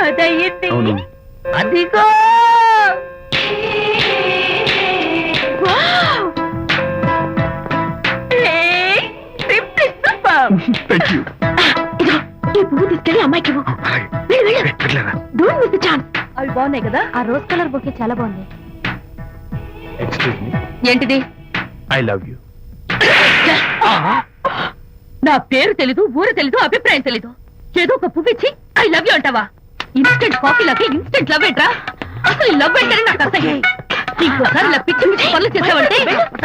అదయ్యింది. అదిగో ఈ పువ్వు తీసుకెళ్ళి అమ్మాయికి అవి బాగున్నాయి కదా. ఆ రోజ్ కలర్ బొకే చాలా బాగుంది. ఏంటిది? I love you. నా పేరు తెలీదు, ఊరు తెలీదు, అభిప్రాయం తెలీదు. ఏదో ఒక పువ్వు ఇచ్చి ఐ లవ్ యూ అంటావా? ఇన్స్టెంట్ కాఫీ లాగే ఇన్స్టెంట్ లవ్ ఏంట్రా? అసలు ఈ లవ్ ఏంటని నాకు అసహ్యం. ఇంకోసారి ఇలా పిచ్చి పిచ్చి పనులు చేసావంటే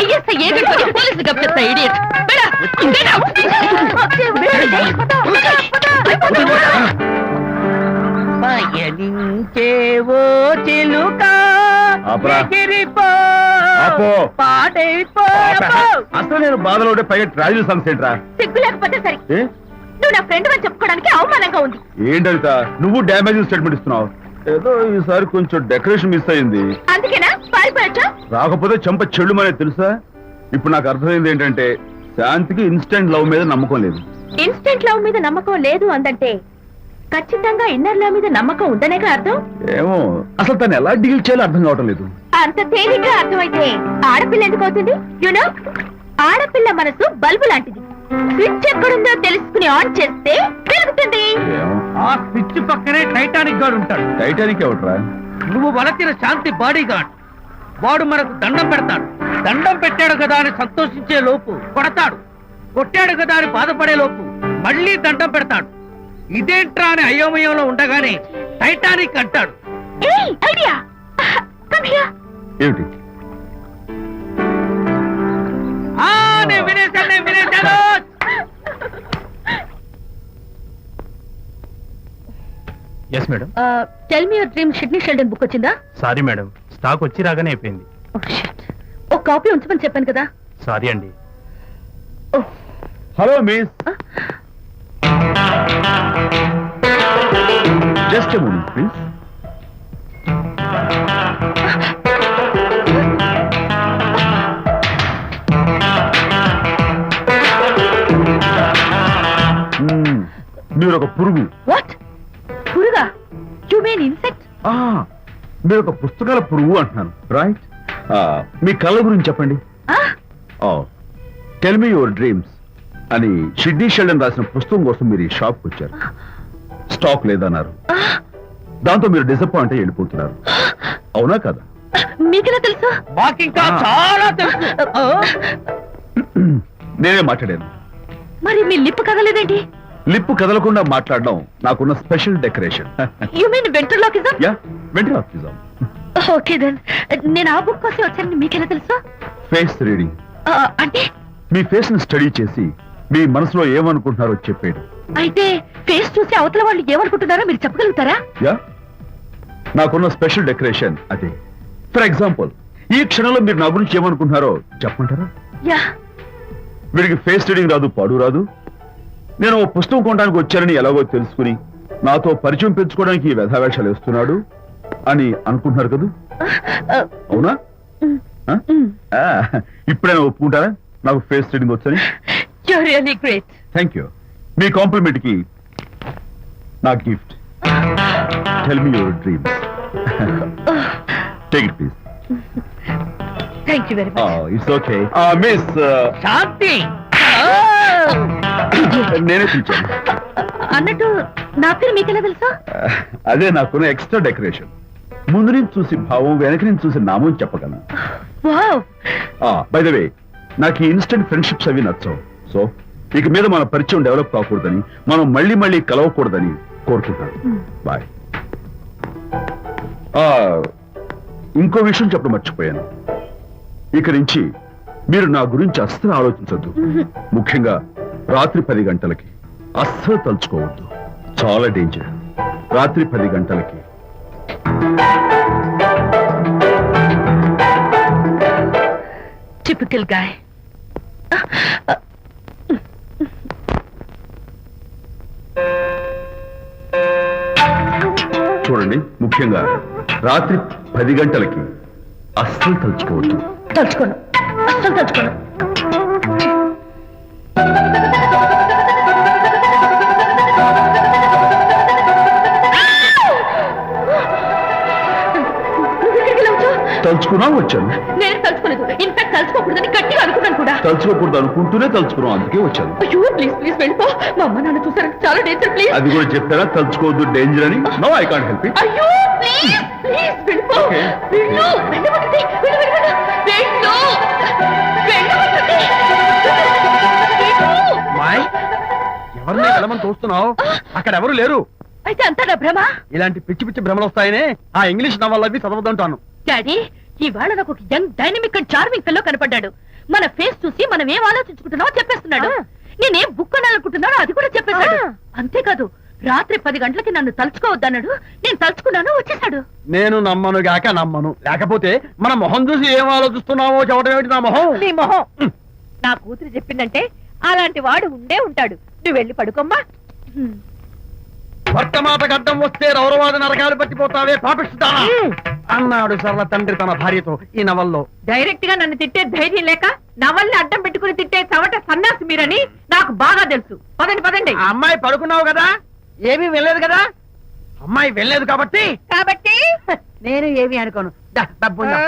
ఐఎస్ఐ ఏజెంట్ వచ్చి పోలీసులు గప్పిస్తా. ఇడియట్. పయనించేవో చిలుక అసలు నేను బాధలో ఉంటే పైగా ట్రాజెడీ సాంగ్స్ ఏంట్రా? సిగ్గు లేకపోతే సరే. నువ్వు నా ఫ్రెండ్ అని చెప్పుకోవడానికి అవమానంగా ఉంది. ఏంటంటే నువ్వు డ్యామేజింగ్ స్టేట్మెంట్ ఇస్తున్నావు. ఏదో ఈసారి కొంచెం డెకరేషన్ మిస్ అయింది. అందుకేనా పారిపోయొచ్చా? రాకపోతే చెంప చెల్లుమనే తెలుసా. ఇప్పుడు నాకు అర్థమైంది ఏంటంటే శాంతికి ఇన్స్టెంట్ లవ్ మీద నమ్మకం లేదు. ఇన్స్టెంట్ లవ్ మీద నమ్మకం లేదు అంటే ఖచ్చితంగా ఇన్నర్ లవ్ మీద నమ్మకం ఉందనేగా అర్థం. ఏమో అసలు తను ఎలా డీల్ చేయాలో అర్థం కావటం లేదు. అంత తేలిగ్గా అర్థమైతే ఆడపిల్ల ఎందుకు అవుతుంది? యునో, ఆడపిల్ల మనసు బల్బు లాంటిది. స్విచ్ ఎక్కడుందో తెలుసుకుని ఆన్ చేస్తే పెరుగుతుంది. ఆ స్విచ్ పక్కనే టైటానిక్ గార్డ్ ఉంటాడు. టైటానిక్ ఎవట్రా? నువ్వు వలచిన శాంతి బాడీ గార్డ్. వాడు మనకు దండం పెడతాడు. దండం పెట్టాడు కదా అని సంతోషించే లోపు కొడతాడు. కొట్టాడు కదా అని బాధపడే లోపు మళ్ళీ దండం పెడతాడు. ఇదేంట్రా అని అయోమయంలో ఉండగానే టైటానిక్ అంటాడు. ఏమిటి? నేను వినేశాను. Yes madam. Tell me your dream Sidney Sheldon book వచ్చిందా? సారీ మేడం, స్టాక్ వచ్చి రాగానే అయిపోయింది. ఒక కాపీ ఉంచమని చెప్పాను కదా. సారీ అండి. Hello miss, just a moment please. మీరు ఒక పురుగు. వాట్? పురుగా? You mean insect? మీరు ఒక పుస్తకాల పురుగు అంటున్నాను, రైట్? మీ కళ్ళ గురించి చెప్పండి. టెల్ మీ యువర్ డ్రీమ్స్ అని సిడ్నీ షెల్డన్ రాసిన పుస్తకం కోసం మీరు ఈ షాప్కి వచ్చారు. స్టాక్ లేదన్నారు. దాంతో మీరు డిసప్పాయింట్ అయ్యి వెళ్ళిపోతున్నారు. అవునా కదా? మీకెలా తెలుసు? మాకింకా చాలా తెలుసు. నేనే మాట్లాడాను. మరి మీ లిప్ కదలేదేంటి? లిప్పు కదలకుండా మాట్లాడడం నాకున్న special decoration. You mean ventriloquism? Yeah, ventriloquism. Okay then. నేను ఆ బుక్ కోసం వచ్చానని మీకెలా తెలుసు? Face reading. అంటే మీ ఫేస్ ని స్టడీ చేసి మీ మనసులో ఏమనుకుంటున్నారో చెప్పేది. అయితే ఫేస్ చూసి అవతల వాళ్ళు ఏమనుకుంటున్నారో మీరు చెప్పగలుగుతారా? యా, నాకున్న స్పెషల్ డెకరేషన్ అదే. ఫర్ ఎగ్జాంపుల్, ఈ క్షణంలో మీరు నా గురించి ఏమనుకుంటున్నారో చెప్పమంటారా? యా. వీడికి ఫేస్ రీడింగ్ రాదు, పాడు రాదు. నేను ఓ పుస్తకం కొనడానికి వచ్చానని ఎలాగో తెలుసుకుని నాతో పరిచయం పెంచుకోవడానికి ఈ వ్యధావేషాలు వేస్తున్నాడు అని అనుకుంటున్నారు కదా? అవునా? ఇప్పుడైనా ఒప్పుకుంటారా నాకు ఫేస్ రీడింగ్ వచ్చని? You're really great. Thank you. మీ కాంప్లిమెంట్ కి నా gift. Tell me your dreams. Take it please. Thank you very much. It's okay. Miss Shanti, నేనే పిలిచాను. అన్నట్టు నా పేరు మీకెలా తెలుసా? అదే నాకున్న ఎక్స్ట్రా డెకరేషన్. ముందు నుంచి చూసి భావం, వెనక నుంచి చూసి నామం చెప్పగలను. వావ్. బై ద వే, నాకు ఈ ఇన్స్టెంట్ ఫ్రెండ్షిప్స్ అవి నచ్చవు. సో ఇక మీద మన పరిచయం డెవలప్ కాకూడదని, మనం మళ్ళీ మళ్ళీ కలవకూడదని కోరుకుంటాను. బాయ్. ఇంకో విషయం చెప్పడం మర్చిపోయాను. ఇక నుంచి మీరు నా గురించి అస్సలు ఆలోచించొద్దు. ముఖ్యంగా రాత్రి 10 గంటలకి అస్సలు తలుచుకోవద్దు. చాలా డేంజర్. రాత్రి 10 గంటలకి. Typical guy. చూడండి, ముఖ్యంగా రాత్రి 10 గంటలకి అస్సలు తలుచుకోవద్దు. తలుచుకోను, అస్సలు తలుచుకోను. తలుచుకున్నా వచ్చాను. నేను తలుచుకోలేదు. ఇన్ఫాక్ట్ తలుచుకోకూడదని గట్టిగా అనుకున్నాను కూడా. తలుచుకోకూడదు అనుకుంటూనే తలుచుకున్నాం, అందుకే వచ్చాను. అయ్యో ప్లీజ్ ప్లీజ్ వెళ్ళిపో. మా అమ్మ నాన్న చూసారంటే చాలా డేంజర్. ప్లీజ్. అది కూడా చెప్పారా తలుచుకోవద్దు డేంజర్ అని? No, I can't help it. అయ్యో ప్లీజ్ ప్లీజ్ వెళ్ళిపో. Okay. వెళ్ళు వెళ్ళమంటుంది. వెళ్ళు వెళ్ళు వెళ్ళు. వెళ్ళు వెళ్ళమంటుంది. వెళ్ళు. మాయ్, ఎవరిని వెళ్ళమని చూస్తున్నావు? అక్కడ ఎవరు లేరు. అయితే అంతా నా భ్రమ. ఇలాంటి పిచ్చి పిచ్చి భ్రమలు వస్తాయనే ఆ ఇంగ్లీష్ నవల్ అవి చదవదంటాను. డాడీ, ఇవాళ నాకు ఒక young dynamic and charming fellow కనపడ్డాడు. మన ఫేస్ చూసి మనం ఏం ఆలోచించుకుంటున్నామో చెప్పేస్తున్నాడు. నేనేం బుక్ అనాలనుకుంటున్నానో అది కూడా చెప్పేశాడు. అంతేకాదు, రాత్రి 10 గంటలకి నన్ను తలుచుకోవద్దన్నాడు. నేను తలుచుకున్నాను, వచ్చేసాడు. నేను నమ్మను గాక నమ్మను. లేకపోతే మన మొహం చూసి ఏం ఆలోచిస్తున్నావో చెప్పడం ఏమిటి నా మొహం? నీ మొహం. నా కూతురు చెప్పిందంటే అలాంటి వాడు ఉండే ఉంటాడు. నువ్వు వెళ్ళి పడుకోమ్మా. భర్తమాత గడ్డం వస్తే రౌరవాద నరకాలు పట్టిపోతావే పాపిస్తానా అన్నాడు సరళ తండ్రి తన భార్యతో ఈ నవల్లో. డైరెక్ట్ గా నన్ను తిట్టే ధైర్యం లేక నవల్ని అడ్డం పెట్టుకుని తిట్టే చవట సన్నాసి మీరని నాకు బాగా తెలుసు. పదండి పదండి. ఆ అమ్మాయి పడుకున్నావు కదా, ఏమీ వెళ్ళలేదు కదా. అమ్మాయి వెళ్ళలేదు కాబట్టి కాబట్టి నేను ఏమి అనుకోను. దా, డబ్బు ఉందా?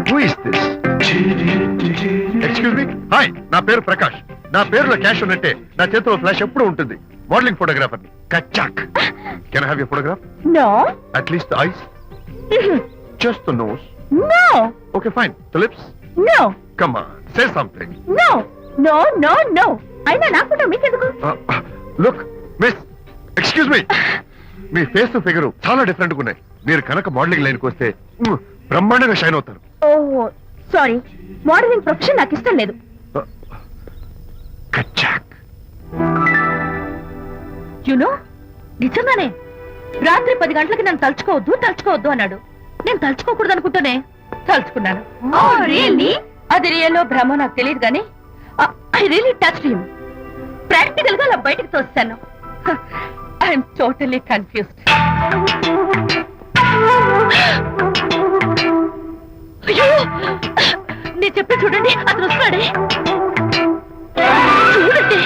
Who is this? Excuse me. Hi, నా పేరు ప్రకాష్. నా పేరులో క్యాష్ ఉన్నట్టే నా చేతిలో ఫ్లాష్ ఎప్పుడు ఉంటుంది. మోడలింగ్ ఫోటోగ్రాఫర్ ని. కచ్చాక్. Can I have your photograph? No at least the eyes, just the nose. No okay fine. The lips. No come on, say something. No no no no. అయినా నా ఫోటో మీకెందుకు? Look miss, excuse me. మీ face figure చాలా different గా ఉన్నాయి. మీరు కనుక modelling లైన్కి వస్తే బ్రహ్మాండంగా షైన్ అవుతారు. ఓహో సారీ, మోడలింగ్ ప్రొఫెషన్ నాకు ఇష్టం లేదు. కచ్చాక్. యునో, నిజంగానే రాత్రి 10 గంటలకి నన్ను తలుచుకోవద్దు అన్నాడు. నేను తలుచుకోకూడదు అనుకుంటూనే తలుచుకున్నాను. అది రియల్లో భ్రమ నాకు తెలియదు కానీ I really touch him. Practical గా అలా బయటకు తోస్తాను. I'm totally confused. అయ్యో, నేను చెప్పి చూడండి, అతను వస్తున్నాడే. చూడండి,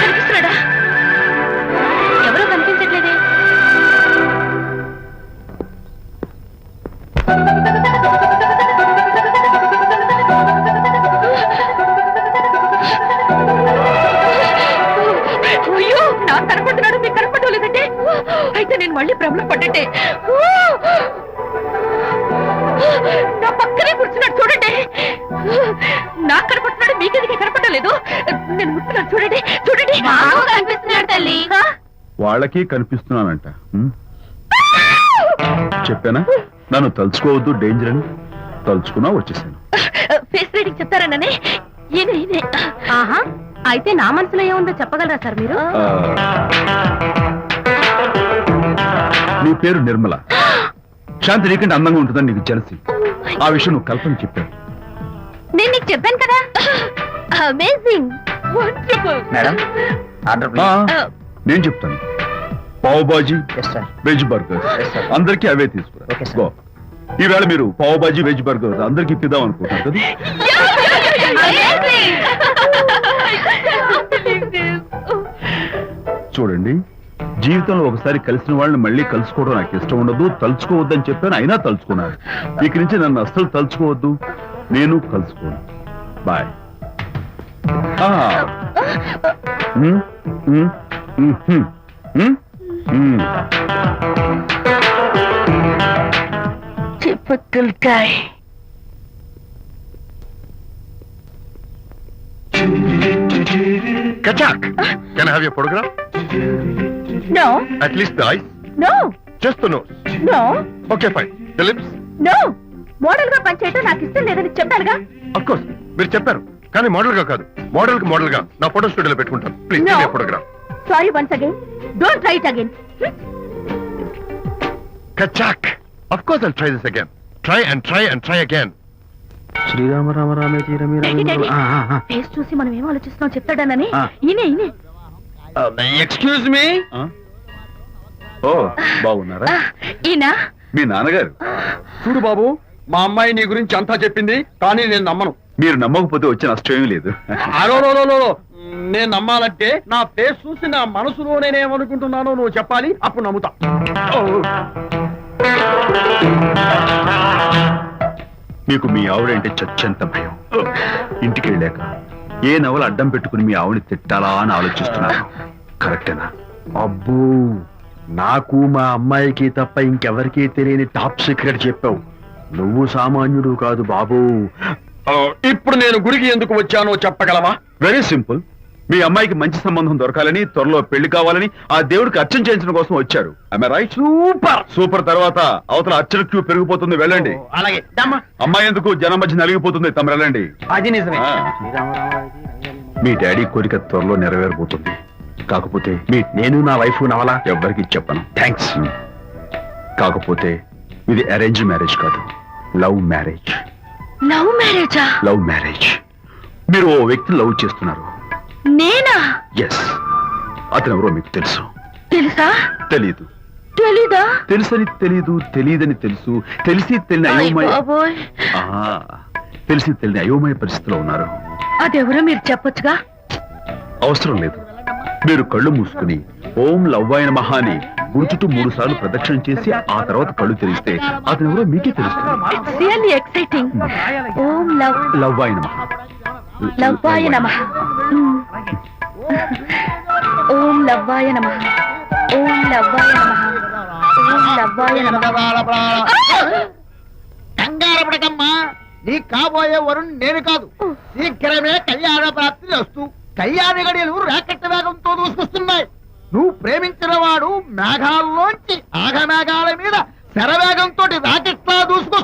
కనిపిస్తున్నాడా? ఎవరో కనిపించట్లేదే. అయ్యో, నాకు కనపడుతున్నాడు, మీకు కనపడలేదంటే అయితే నేను మళ్ళీ భ్రమలో పడ్డట్టే. నా పక్కనే కూర్చున్నాడు చూడండి. నాకు కనపడుతున్నాడు, మీకెందుకే కనపడలేదు? నేను ముట్టున్నాను చూడండి. చూడండి, కనిపిస్తున్నాడు తల్లి. వాళ్ళకి కనిపిస్తున్నానంట. చెప్పానా నన్ను తలుచుకోవద్దు డేంజర్ అని? తలుచుకున్నా వచ్చేసాను. ఫేస్ రీడింగ్ చెప్తారననే. ఈయనే. ఆహా, అయితే నా మనసులో ఏముందో చెప్పగలరా సార్ మీరు? నీ పేరు నిర్మల. శాంతి నీకంటే అందంగా ఉంటుందని నీకు తెలిసి ఆ విషయం నువ్వు కల్పన చెప్పావు. నేను నీకు చెప్పాను కదా. Amazing, wonderful. మేడం, ఆర్డర్ నేను చెప్తాను. Pav bhaji, Yes, sir. Veg burger Yes, sir. అందరికీ అవే తీసుకురా. Okay, sir. గో. ఈవేళ మీరు పావ్ బాజీ వెజ్ బర్గర్ అందరికి ఇప్పిద్దాం అనుకుంటారు కదా. చూడండి, జీవితంలో ఒకసారి కలిసిన వాళ్ళని మళ్ళీ కలుసుకోవడం నాకు ఇష్టం ఉండదు. తలుచుకోవద్దని చెప్పాను, అయినా తలుచుకున్నాను. ఇక నుంచి నన్ను అస్సలు తలుచుకోవద్దు, నేను కలుసుకోను. Bye. Typical guy. Kachak! Can I have your photograph? No At least the eyes, no just the nose. No Okay, fine. The lips? No. Model గా పనిచేయటం నాకు ఇష్టం లేదని చెప్పానుగా. Of course. మీరు చెప్పారు, కానీ మోడల్ గా కాదు. మోడల్ కి మోడల్ గా నా ఫోటో స్టూడియోలో పెట్టుకుంటాను. Please No. Photograph. Sorry once again. Don't try it again. Kachak! Of course I'll try this again. Try and try and try again. Srirama Rama రామే తీరమి డాడీ, డాడీ, ఫేస్ చూసి మనం ఏం ఆలోచిస్తున్నాం చెప్తాడనని. ఆ. ఈయనే. Excuse me. ఓ, బాగున్నారా? ఈయన మీ నాన్నగారు. చూడు బాబు, మా అమ్మాయి నీ గురించి అంతా చెప్పింది, కానీ నేను నమ్మను. మీరు నమ్మకపోతే వచ్చే నష్టం ఏమీ లేదు. అలో నేను నమ్మాలంటే నా ఫేస్ చూసి నా మనసులో నేనేమనుకుంటున్నానో నువ్వు చెప్పాలి, అప్పుడు నమ్ముతా. మీకు మీ ఆవిడంటే చచ్చెంత భయం. ఇంటికి వెళ్ళాక ఏ నవల అడ్డం పెట్టుకుని మీ ఆవిడని తిట్టాలా అని ఆలోచిస్తున్నాను. కరెక్టేనా? అబ్బో, నాకు మా అమ్మాయికి తప్ప ఇంకెవరికీ తెలియని టాప్ సీక్రెట్ చెప్పావు. నువ్వు సామాన్యుడు కాదు బాబు. ఇప్పుడు నేను గుడికి ఎందుకు వచ్చానో చెప్పగలవా? Very simple. మీ అమ్మాయికి మంచి సంబంధం దొరకాలని, త్వరలో పెళ్లి కావాలని ఆ దేవుడికి అర్చన చేయించడం కోసం వచ్చారు. రైట్? సూపర్. సూపర్. తర్వాత అవతల అర్చన క్యూ పెరిగిపోతుంది, వెళ్ళండి. అలాగే దమ్మా. అమ్మాయి ఎందుకు జనం మధ్య నలిగిపోతుంది, తమరు వెళ్ళండి. అది నిజమే. ఆ. మీ డాడీ కోరిక త్వరలో నెరవేరబోతుంది. కాకపోతే నేను నా వైఫ్ నవలా ఎవ్వరికి చెప్పను. థ్యాంక్స్. కాకపోతే ఇది అరేంజ్ మ్యారేజ్ కాదు, లవ్ మ్యారేజ్. లవ్ మ్యారేజా? Love marriage. మీరు ఓ వ్యక్తిని లవ్ చేస్తున్నారు. నేనా? ఎస్. అతను ఎవరో మీకు తెలుసు. తెలుసా? తెలీదు. తెలీదా? తెలుసని తెలీదు, తెలియదని తెలుసు, తెలిసి తెలియని అయోమయ బాబోయ్, తెలిసి తెలియని అయోమయ పరిస్థితిలో ఉన్నారు. అదెవరో మీరు చెప్పొచ్చుగా. అవసరం లేదు. మీరు కళ్ళు మూసుకుని ఓం లవ్వాయ నమః అని గుడి చుట్టూ 3 సార్లు ప్రదక్షిణ చేసి ఆ తర్వాత కళ్ళు తెరిస్తే అతను ఎవరో మీకే తెలుస్తుంది. It's really exciting. ఓం లవ్వాయ నమః. లవ్వాయ నమః. ఓం లవ్వాయ నమః. ఓం లవ్వాయ నమః. ఓం లవ్వాయ నమః. కంగారు పడకమ్మా, నీ కాబోయే వరుణ్ నేను కాదు. శీఘ్రమే కళ్యాణ ప్రాప్తి వస్తూ కళ్యాణ గడియలు రాకెట్ వేగంతో దూసుకొస్తున్నాయి. నువ్వు ప్రేమించిన వాడు మేఘాల్లోంచి ఆగమేఘాల మీద శరవేగంతో రాకెట్లా దూసుకొస్తున్నాడు.